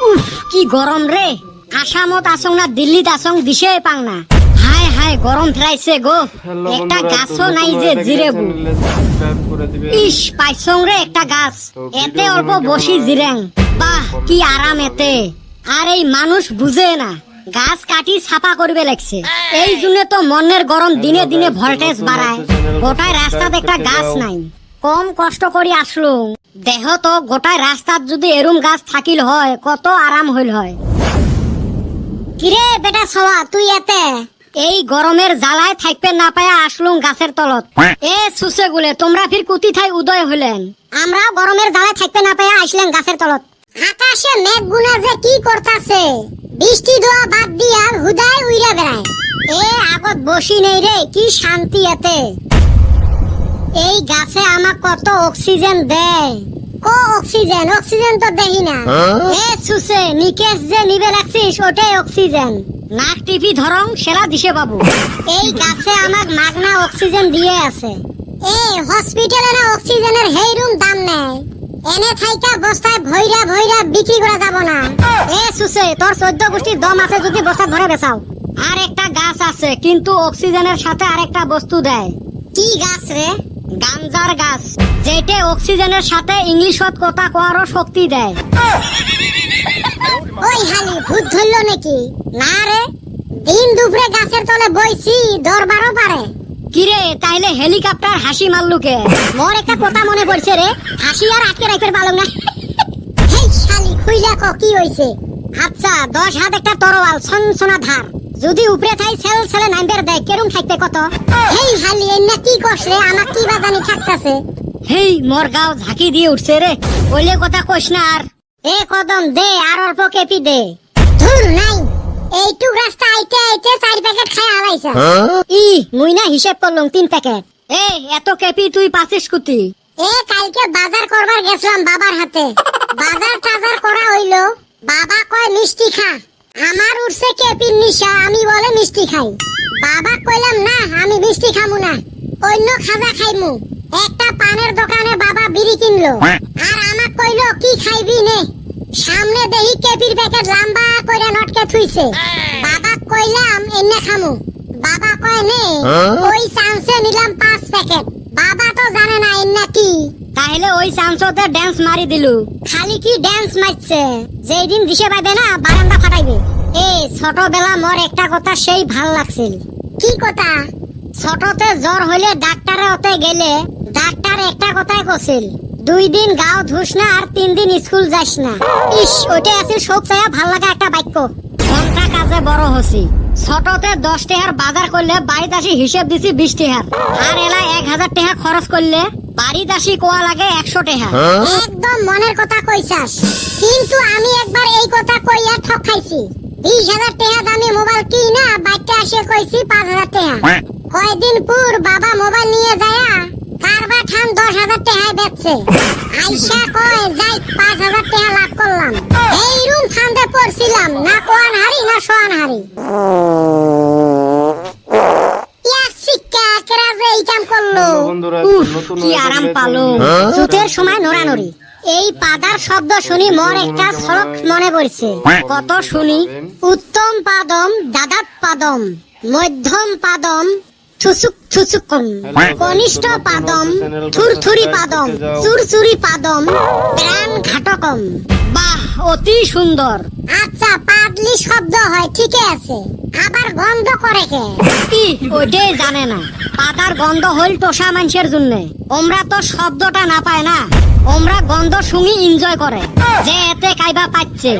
উফ কি গরম রে, আসামত আসং না দিল্লিত আসং দিশে পাং না। হায় হায় গরম ফেরাইছে গো, একটা গাছও নাই যে জিরেবু। ইস পাইছং রে একটা গাছ, এতে অল্প বসি জিরেং, বাহ কি আরাম এতে। আর এই মানুষ বুঝে না, গাছ কাটি ছাপা করবে লাগছে। এই জন্য তো মনের গরম দিনে দিনে ভোল্টেজ বাড়ায়। গোটায় রাস্তাতে একটা গাছ নাই, কম কষ্ট করি আসলো। দেহ তো গোটায় রাস্তাত যদি এরুম গাছ থাকিল হয় কত আরাম হইল হয়। কিরে বেটা সওয়া তুই এতে এই গরমের জ্বালায় থাকবে না পায়া আসলুম গাছের তলত। এ সুসে গুলে তোমরা ফির কুতি ঠাই উদয় হইলেন, আমরা গরমের জ্বালায় থাকবে না পায়া আসলেন গাছের তলত। আকাশে মেঘ গুনা যে কি করতাছে, বৃষ্টি দোয়া বাদ দিয়া হুদায় উইরা বেড়ায়। এ আগত বসি নেই রে, কি শান্তি এতে। এই গাছে আমাক কত অক্সিজেন দেয়। কো অক্সিজেন, অক্সিজেন তো দেহি না। এ সুসে নিকেশ যে নিবে লাগছিস ওটাই অক্সিজেন। নাক টিপি ধরং সেলা দিশে বাবু। এই গাছে আমাক মাগনা অক্সিজেন দিয়ে আছে। এ হসপিটালে না অক্সিজেনের হেইরুম দাম নেয়, এনে থাইকা বস্তায় ভইরা ভইরা বিক্রি করা যাব না। এ সুসে তোর 14 গোষ্ঠীর দম আছে যদি বস্তা ভরে বেচাও। আর একটা গাছ আছে কিন্তু অক্সিজেনের সাথে আরেকটা বস্তু দেয়। কি গাছ রে? গাঞ্জার গাছ, যেটা অক্সিজেনের সাথে ইংলিশত কথা কোয়ারও শক্তি দেয়। ওই হালি ভূত ধরল নাকি? না রে, দিন দুপুরে গাছের তলে বইছি, দরবারও পারে। কিরে তাইলে হেলিকপ্টার হাসি মারলুকে? মোর একটা কথা মনে পড়ছে রে, হাসি আর আটকে রাখতে পারলাম না। হেই শালি খুইলা ক কি হইছে? আচ্ছা 10 হাত একটা তরোয়াল ছনছনা ধার, যদি উপরে থাই সেল সেলে নাইবের দেয় কেরম থাকতে কত? হেই হালি এন্না কি কস রে, আমার কি বাজানি থাকতাছে। হেই মোর গাও ঝাঁকি দিয়ে উঠছে রে, ওইলে কথা কইস না আর। এ কদম দে আর অল্প কেপি দে। ধুর নাই, এইটুক রাস্তা আইতে আইতে 4 প্যাকেট খায় আলাইছা। ই মুই না হিসাব করলুম 3 প্যাকেট। এ এত কেপি তুই পাছিস কুতি? এ কালকে বাজার করবার গেছিলাম বাবার হাতে, বাজার টাজার করা হইলো। বাবা কয় মিষ্টি খা, আমার উঠছে কেপির নিশা, আমি বলে মিষ্টি খাই। বাবা কইলাম না আমি মিষ্টি খামু না, অন্য খাজা খাইমু। একটা পানের দোকানে বাবা বিড়ি কিনলো, আর আমাক কইলো কি খাইবি নে। সামনে দেহি কেপির প্যাকেট লম্বা কইরা নটকে থুইছে। বাবা কইলাম এন্নে খামু, বাবা কয় নে। ওই চান্সে নিলাম 5 প্যাকেট। বাবা তো জানে না এন্না কি, তাহলে ওই চান্সতে ড্যান্স মারি দিলু। খালি কি ড্যান্স মারছে, যেই দিন দিশে পাইবে না বারান্দা ফাটাইবে। এ ছোটবেলা মোর একটা কথা সেই ভাল লাগছিল। কি কথা? ছোটতে জ্বর হইলে ডাক্তারে ওতে গেলে ডাক্তার একটা কথাই কছিল, 2 দিন গাও ধুস না আর 3 দিন স্কুল যাস না। ইস ওইটা আছিল সব চাইয়া ভাল লাগা একটা বাক্য। ঘন্টা কাজে বড় হছি, ছোটতে 10 টাকার বাজার করলে বাড়িতে আসি হিসেব দিছি 20 টাকার, আর এলা 1000 টাকা খরচ করলে বাড়িতে আসি কোয়া লাগে 100 টাকা। একদম মনের কথা কইছাস, কিন্তু আমি একবার এই কথা কইয়া ঠক খাইছি। 20,000 টাকা দামি মোবাইল কিনা বাইতে আসে কইছি 5,000 টাকা। কয়দিন পর বাবা মোবাইল নিয়ে যায়া কারবা ঠান 10,000 টাকায় বেচছে। আইসা কয় যাই 5,000 টাকা লাভ করলাম। এই রুম ফান্দে পড়ছিলাম, না কোয়ান হারি না সোয়ান হারি। কি আরাম পালো, জুতের সময় নড়ানড়ি। এই পাদার শব্দ শুনি মোর একটা সড়ক মনে পড়ছে। কত শুনি, উত্তম পাদম দাদাত পাদম, মধ্যম পাদম থুসুক থুসুকম, কনিষ্ঠ পাদম থুরথুরি পাদম, চুরচুরি পাদম প্রাণ ঘাটকম। বাহ অতি সুন্দর। আচ্ছা পাদলি শব্দ হয় ঠিকই আছে, আবার গন্ধ করে কে? কি ওইটাই জানে না। পাতার গন্ধ হইল টোসা মানুষের জন্য, ওমরা তো শব্দটা না পায় না, ওমরা গন্ধ শুনি এনজয় করে যে এতে কাইবা পাচ্ছে।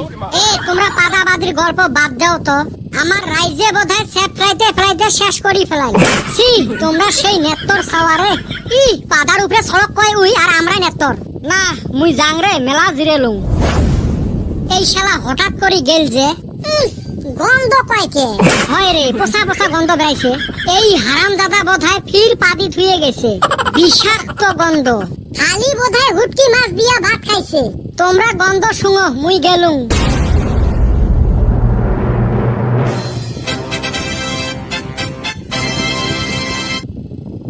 এ তোমরা পাদাবাদির গল্প বাদ দাও তো, আমার রাইজে বোধহয় সেট ফ্রাইতে ফ্রাইতে শেষ করি ফেলাই। ছি তোমরা সেই নেত্তর সাওয়ারে। ই পাদার উপরে সড়ক কয় উই আর আমরা নেত্তর না। মুই জাংরে মেলা জিরে লুং। এই শালা হঠাৎ করে গেল যে, গন্ধ কয় কে? হয় রে পোষা পোষা গন্ধ বেরাইছে। এই হারামজাদা বোধহয় ফির পাদি ধুয়ে গেছে, বিষাক্ত গন্ধ। খালি বোধহয় হুটকি মাছ দিয়া ভাত খাইছে। তোমরা গন্ধ শুঙো, মুই গেলুম।